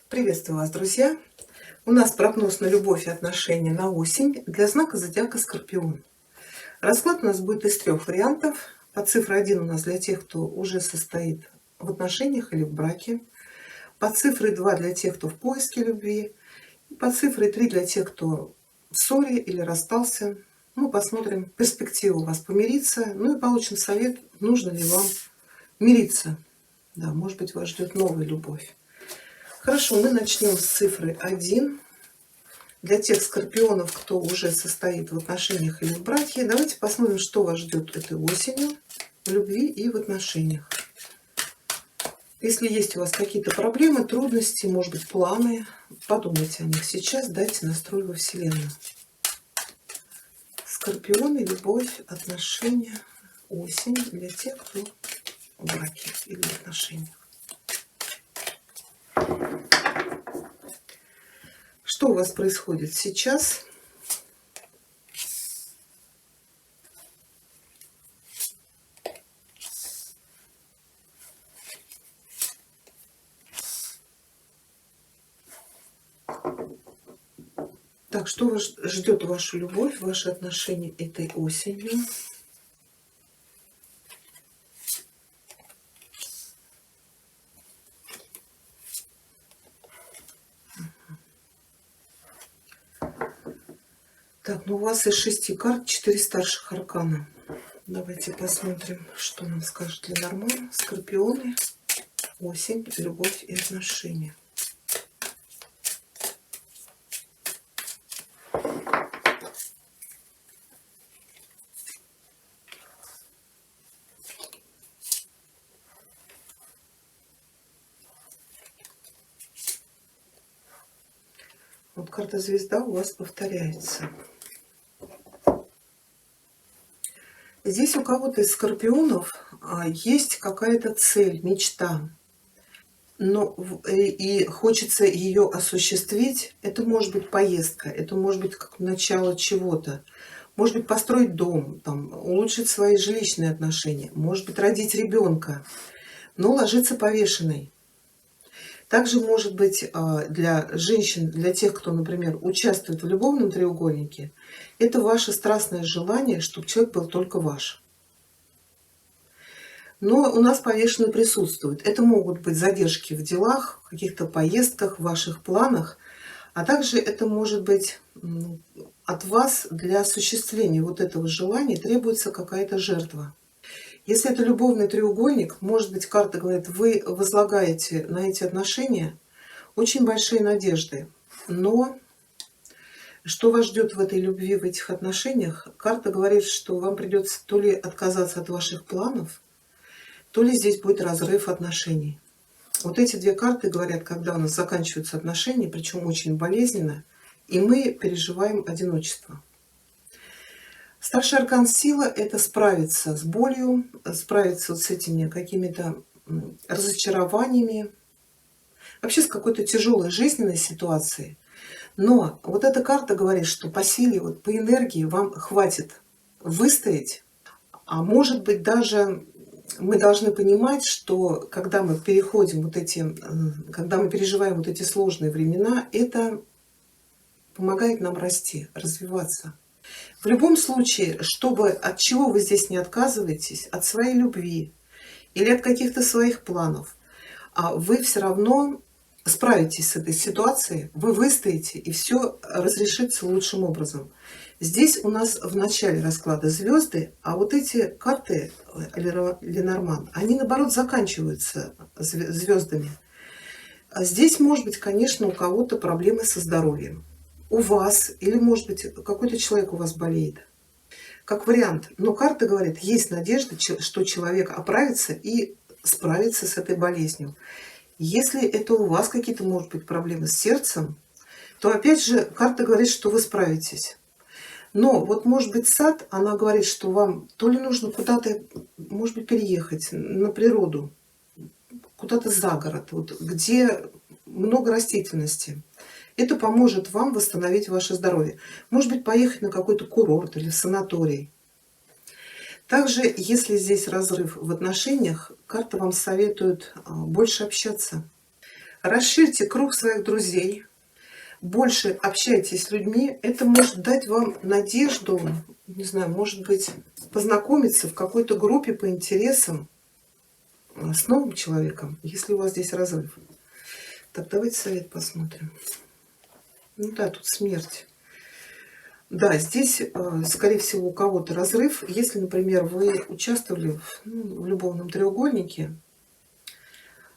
Приветствую вас, друзья! У нас прогноз на любовь и отношения на осень для знака зодиака Скорпион. Расклад у нас будет из 3 вариантов. По цифре 1 у нас для тех, кто уже состоит в отношениях или в браке. По цифре 2 для тех, кто в поиске любви. И по цифре 3 для тех, кто в ссоре или расстался. Мы посмотрим перспективу у вас помириться. Ну и получим совет, нужно ли вам мириться. Да, может быть, вас ждет новая любовь. Хорошо, мы начнем с цифры 1. Для тех скорпионов, кто уже состоит в отношениях или в браке, давайте посмотрим, что вас ждет этой осенью в любви и в отношениях. Если есть у вас какие-то проблемы, трудности, может быть, планы, подумайте о них сейчас, дайте настрой во Вселенную. Скорпионы, любовь, отношения, осень для тех, кто в браке или в отношениях. Что у вас происходит сейчас? Так, что вас ждет вашу любовь, ваши отношения этой осенью? Так, ну у вас из 6 карт 4 старших аркана. Давайте посмотрим, что нам скажет Ленорман. Скорпионы, осень, любовь и отношения. Вот карта звезда у вас повторяется. Здесь у кого-то из скорпионов есть какая-то цель, мечта. Но и хочется ее осуществить. Это может быть поездка, это может быть как начало чего-то. Может быть построить дом, там, улучшить свои жилищные отношения, может быть родить ребенка, но ложиться повешенной. Также может быть для женщин, для тех, кто, например, участвует в любовном треугольнике, это ваше страстное желание, чтобы человек был только ваш. Но у нас повешенный присутствует. Это могут быть задержки в делах, в каких-то поездках, в ваших планах, а также это может быть от вас для осуществления вот этого желания требуется какая-то жертва. Если это любовный треугольник, может быть, карта говорит, вы возлагаете на эти отношения очень большие надежды. Но что вас ждет в этой любви, в этих отношениях? Карта говорит, что вам придется то ли отказаться от ваших планов, то ли здесь будет разрыв отношений. Вот эти 2 карты говорят, когда у нас заканчиваются отношения, причем очень болезненно, и мы переживаем одиночество. Старший аркан сила — это справиться с болью, справиться вот с этими какими-то разочарованиями, вообще с какой-то тяжелой жизненной ситуацией. Но вот эта карта говорит, что по силе, вот по энергии вам хватит выстоять, а может быть даже мы должны понимать, что когда мы переходим когда мы переживаем вот эти сложные времена, это помогает нам расти, развиваться. В любом случае, от чего вы здесь не отказываетесь, от своей любви или от каких-то своих планов, вы все равно справитесь с этой ситуацией, вы выстоите, и все разрешится лучшим образом. Здесь у нас в начале расклада звезды, а вот эти карты Ленорман, они наоборот заканчиваются звездами. Здесь может быть, конечно, у кого-то проблемы со здоровьем. У вас, или может быть какой-то человек у вас болеет. Как вариант. Но карта говорит, есть надежда, что человек оправится и справится с этой болезнью. Если это у вас какие-то, может быть, проблемы с сердцем, то опять же карта говорит, что вы справитесь. Но вот может быть сад, она говорит, что вам то ли нужно куда-то, может быть, переехать на природу, куда-то за город, вот, где много растительности. Это поможет вам восстановить ваше здоровье. Может быть, поехать на какой-то курорт или в санаторий. Также, если здесь разрыв в отношениях, карта вам советует больше общаться. Расширьте круг своих друзей, больше общайтесь с людьми. Это может дать вам надежду, не знаю, может быть, познакомиться в какой-то группе по интересам с новым человеком, если у вас здесь разрыв. Так, давайте совет посмотрим. Ну да, тут смерть. Да, здесь, скорее всего, у кого-то разрыв. Если, например, вы участвовали в любовном треугольнике,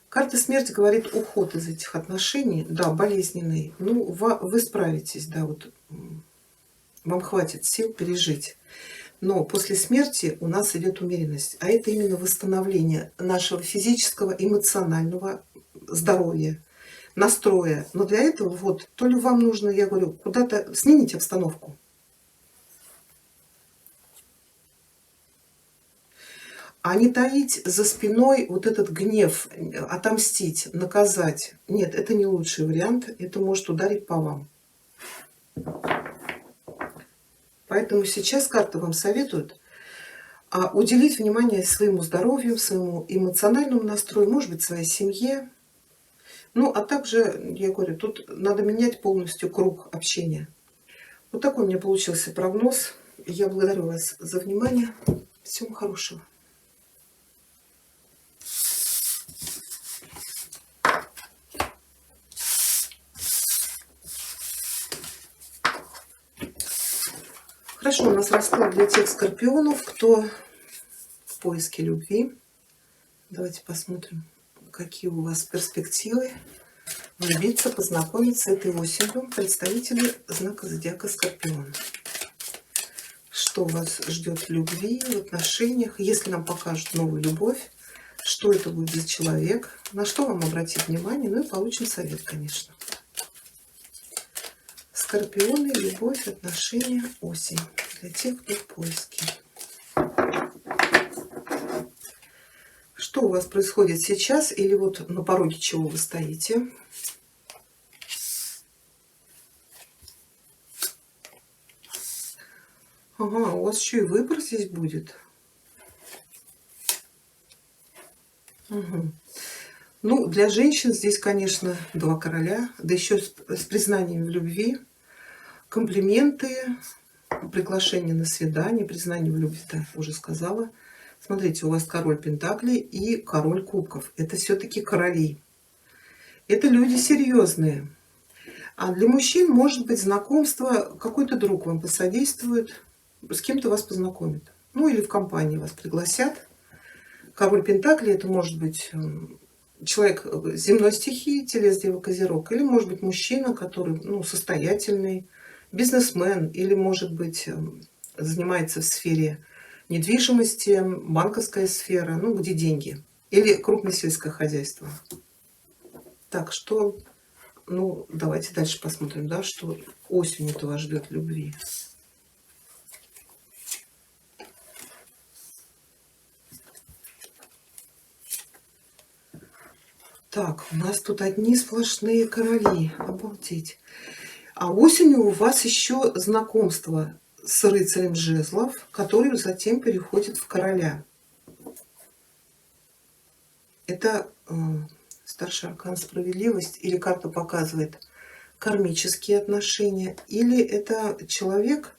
карта смерти говорит уход из этих отношений, да, болезненный. Ну, вы справитесь, да, вот вам хватит сил пережить. Но после смерти у нас идет умеренность, а это именно восстановление нашего физического, эмоционального здоровья, настроя. Но для этого вот то ли вам нужно, я говорю, куда-то сменить обстановку, а не таить за спиной вот этот гнев, отомстить, наказать. Нет, это не лучший вариант, это может ударить по вам. Поэтому сейчас карта вам советует уделить внимание своему здоровью, своему эмоциональному настрою, может быть, своей семье. Ну, а также, я говорю, тут надо менять полностью круг общения. Вот такой у меня получился прогноз. Я благодарю вас за внимание. Всего хорошего. Хорошо, у нас расклад для тех скорпионов, кто в поиске любви. Давайте посмотрим, какие у вас перспективы влюбиться, познакомиться этой осенью. Представители знака зодиака Скорпион. Что вас ждет в любви, в отношениях? Если нам покажут новую любовь, что это будет за человек, на что вам обратить внимание, ну и получим совет, конечно. Скорпионы, любовь, отношения, осень. Для тех, кто в поиске. Что у вас происходит сейчас или вот на пороге чего вы стоите? Ага, у вас еще и выбор здесь будет. Угу. Ну, для женщин здесь, конечно, два короля, да еще с признанием в любви, комплименты, приглашение на свидание, признание в любви, да, уже сказала. Смотрите, у вас король пентаклей и король кубков. Это все-таки короли. Это люди серьезные. А для мужчин, может быть, знакомство, какой-то друг вам посодействует, с кем-то вас познакомит. Ну, или в компании вас пригласят. Король пентаклей — это может быть человек земной стихии, телец, дева, козерог. Или, может быть, мужчина, который состоятельный, бизнесмен. Или, может быть, занимается в сфере недвижимости, банковская сфера, ну, где деньги. Или крупное сельское хозяйство. Так, что... Ну, давайте дальше посмотрим, да, что осенью-то вас ждет любви. Так, у нас тут одни сплошные короли. Обалдеть. А осенью у вас еще знакомство с рыцарем жезлов, который затем переходит в короля. Это старший аркан справедливость, или карта показывает кармические отношения, или это человек,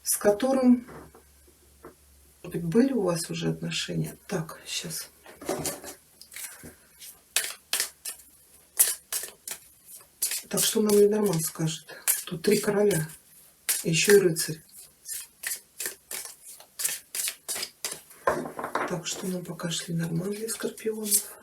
с которым были у вас уже отношения. Так, сейчас. Так, что нам Ленорман скажет? Тут три короля, еще и рыцарь. Так, что нам покажет Ленорман для скорпионов?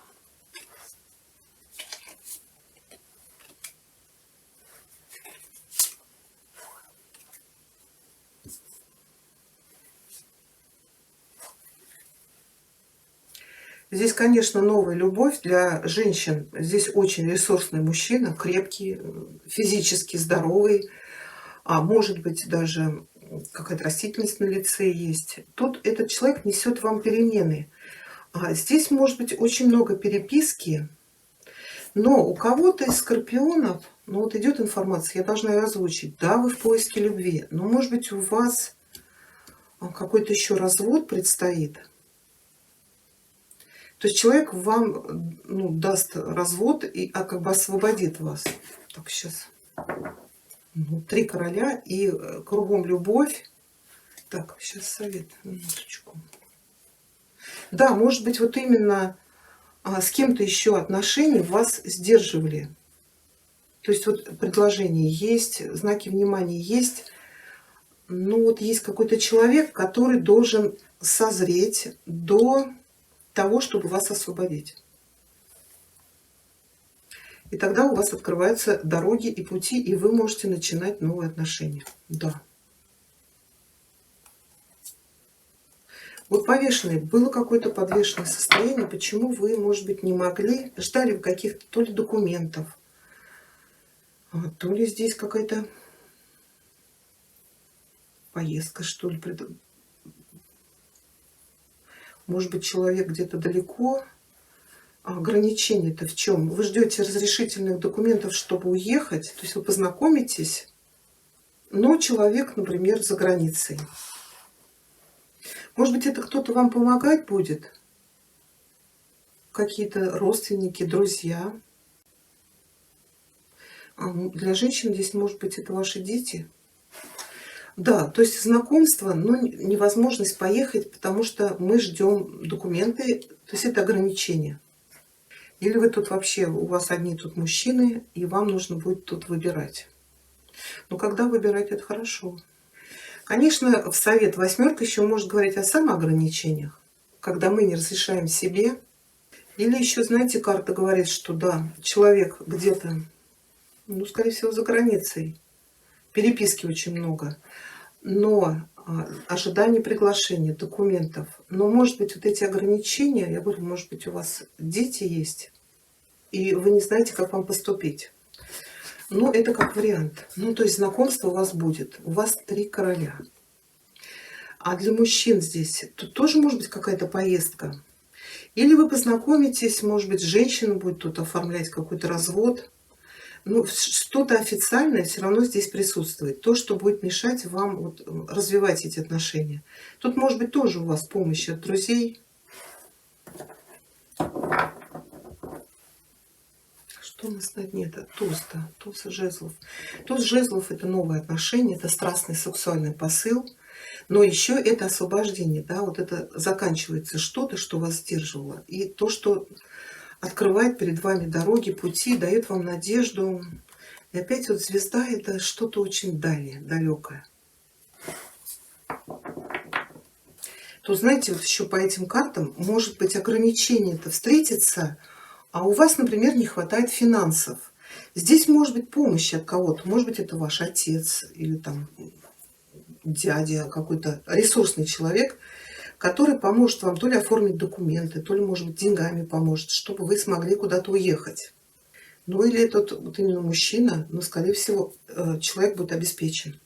Здесь, конечно, новая любовь для женщин. Здесь очень ресурсный мужчина, крепкий, физически здоровый, а может быть даже какая-то растительность на лице есть. Тут этот человек несет вам перемены. Здесь может быть очень много переписки, но у кого-то из скорпионов, ну вот идет информация, я должна ее озвучить. Да, вы в поиске любви, но может быть у вас какой-то еще развод предстоит. То есть человек вам, ну, даст развод, и, как бы освободит вас. Так, сейчас. Ну, 3 короля и кругом любовь. Так, сейчас совет. Минуточку. Да, может быть, вот именно с кем-то еще отношения вас сдерживали. То есть вот предложение есть, знаки внимания есть. Ну вот есть какой-то человек, который должен созреть до того, чтобы вас освободить. И тогда у вас открываются дороги и пути, и вы можете начинать новые отношения. Да. Вот повешенный, было какое-то подвешенное состояние, почему вы, может быть, не могли, ждали вы каких-то то ли документов, то ли здесь какая-то поездка, что ли. Может быть, человек где-то далеко. Ограничение-то в чем? Вы ждете разрешительных документов, чтобы уехать, то есть вы познакомитесь, но человек, например, за границей. Может быть, это кто-то вам помогать будет? Какие-то родственники, друзья? Для женщин здесь, может быть, это ваши дети? Да, то есть знакомство, но невозможность поехать, потому что мы ждем документы, то есть это ограничение. Или вы тут вообще, у вас одни тут мужчины, и вам нужно будет тут выбирать. Но когда выбирать, это хорошо. Конечно, в совет восьмерка еще может говорить о самоограничениях, когда мы не разрешаем себе. Или еще, знаете, карта говорит, что да, человек где-то, ну, скорее всего, за границей. Переписки очень много. Но ожидание приглашения, документов. Но, может быть, вот эти ограничения, я говорю, может быть, у вас дети есть, и вы не знаете, как вам поступить. Но это как вариант. Ну, то есть знакомство у вас будет. У вас 3 короля. А для мужчин здесь тут тоже может быть какая-то поездка. Или вы познакомитесь, может быть, женщина будет тут оформлять какой-то развод. Ну, что-то официальное все равно здесь присутствует. То, что будет мешать вам вот развивать эти отношения. Тут может быть тоже у вас помощь от друзей. Что у нас на дне? Это туз, да, туз жезлов. Туз жезлов — это новые отношения, это страстный сексуальный посыл. Но еще это освобождение, да, вот это заканчивается что-то, что вас сдерживало. И то, что открывает перед вами дороги, пути, дает вам надежду. И опять вот звезда — это что-то очень дальнее, далекое. То, знаете, вот еще по этим картам может быть ограничение-то встретиться, а у вас, например, не хватает финансов. Здесь может быть помощь от кого-то. Может быть, это ваш отец или там дядя, какой-то ресурсный человек, который поможет вам то ли оформить документы, то ли, может быть, деньгами поможет, чтобы вы смогли куда-то уехать. Ну или этот вот именно мужчина, но, скорее всего, человек будет обеспечен.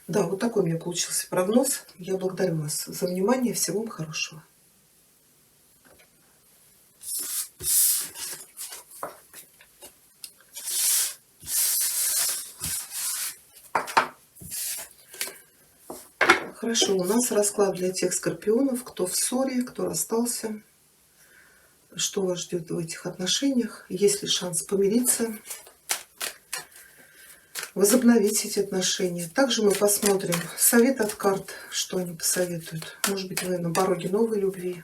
Да, вот такой у меня получился прогноз. Я благодарю вас за внимание. Всего вам хорошего. Хорошо, у нас расклад для тех скорпионов, кто в ссоре, кто расстался. Что вас ждет в этих отношениях? Есть ли шанс помириться, возобновить эти отношения? Также мы посмотрим совет от карт, что они посоветуют. Может быть, вы на пороге новой любви.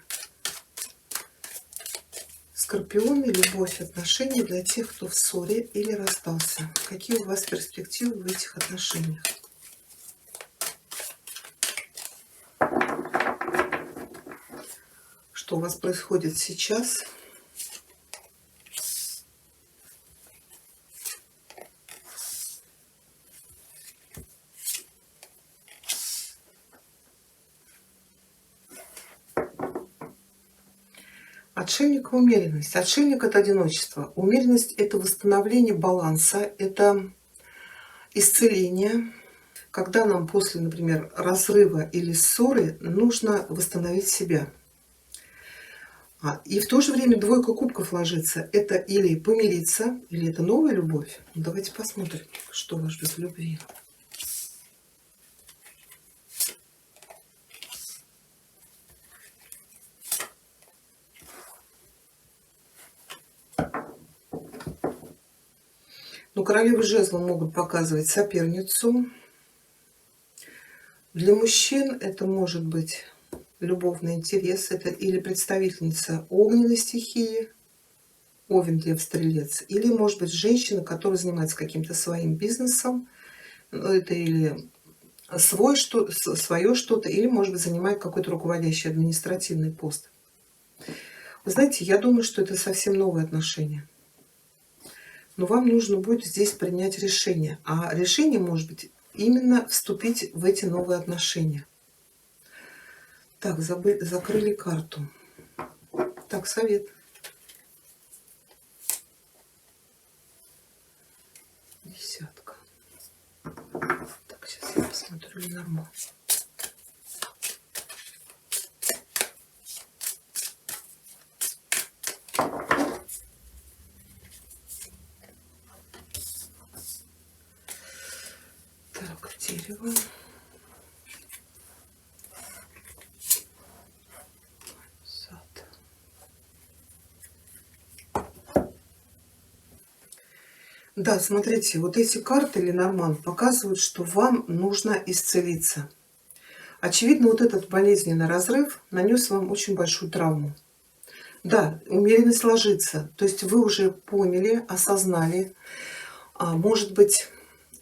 Скорпионы, любовь, отношения для тех, кто в ссоре или расстался. Какие у вас перспективы в этих отношениях? Что у вас происходит сейчас? Отшельник и умеренность. Отшельник — это одиночество. Умеренность — это восстановление баланса, это исцеление. Когда нам после, например, разрыва или ссоры нужно восстановить себя. И в то же время двойка кубков ложится. Это или помириться, или это новая любовь. Давайте посмотрим, что вас ждет в любви. Но королевы жезла могут показывать соперницу. Для мужчин это может быть любовный интерес, это или представительница огненной стихии, Овен, Лев, Стрелец, или, может быть, женщина, которая занимается каким-то своим бизнесом, это или свое что-то, или, может быть, занимает какой-то руководящий административный пост. Вы знаете, я думаю, что это совсем новые отношения. Но вам нужно будет здесь принять решение. А решение может быть именно вступить в эти новые отношения. Так, закрыли карту. Так, совет. Десятка. Так, сейчас я посмотрю Ленорман. Так, дерево. Сад. Да, смотрите, вот эти карты Ленорман показывают, что вам нужно исцелиться. Очевидно, вот этот болезненный разрыв нанес вам очень большую травму. Да, умеренность ложится. То есть вы уже поняли, осознали, может быть,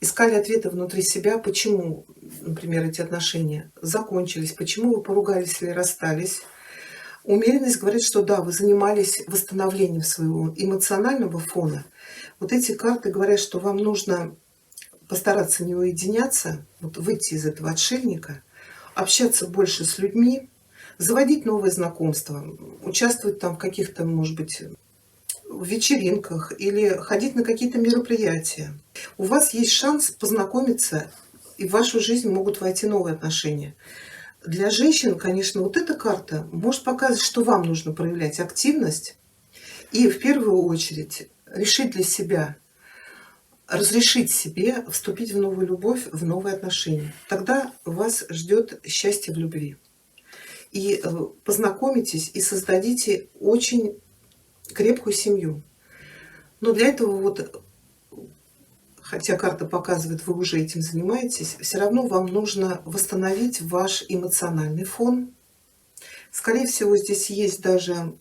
искали ответы внутри себя, почему, например, эти отношения закончились, почему вы поругались или расстались. Умеренность говорит, что да, вы занимались восстановлением своего эмоционального фона. Вот эти карты говорят, что вам нужно постараться не уединяться, вот выйти из этого отшельника, общаться больше с людьми, заводить новые знакомства, участвовать там в каких-то, может быть, в вечеринках или ходить на какие-то мероприятия. У вас есть шанс познакомиться, и в вашу жизнь могут войти новые отношения. Для женщин, конечно, вот эта карта может показывать, что вам нужно проявлять активность и в первую очередь решить для себя, разрешить себе вступить в новую любовь, в новые отношения. Тогда вас ждет счастье в любви. И познакомитесь и создадите очень крепкую семью. Но для этого вот, хотя карта показывает, вы уже этим занимаетесь, все равно вам нужно восстановить ваш эмоциональный фон. Скорее всего, здесь есть даже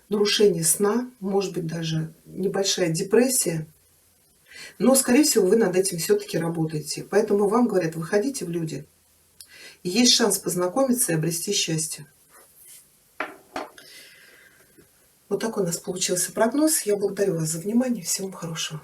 нарушение сна, может быть, даже небольшая депрессия. Но, скорее всего, вы над этим все-таки работаете. Поэтому вам говорят, выходите в люди. И есть шанс познакомиться и обрести счастье. Вот такой у нас получился прогноз. Я благодарю вас за внимание. Всего вам хорошего.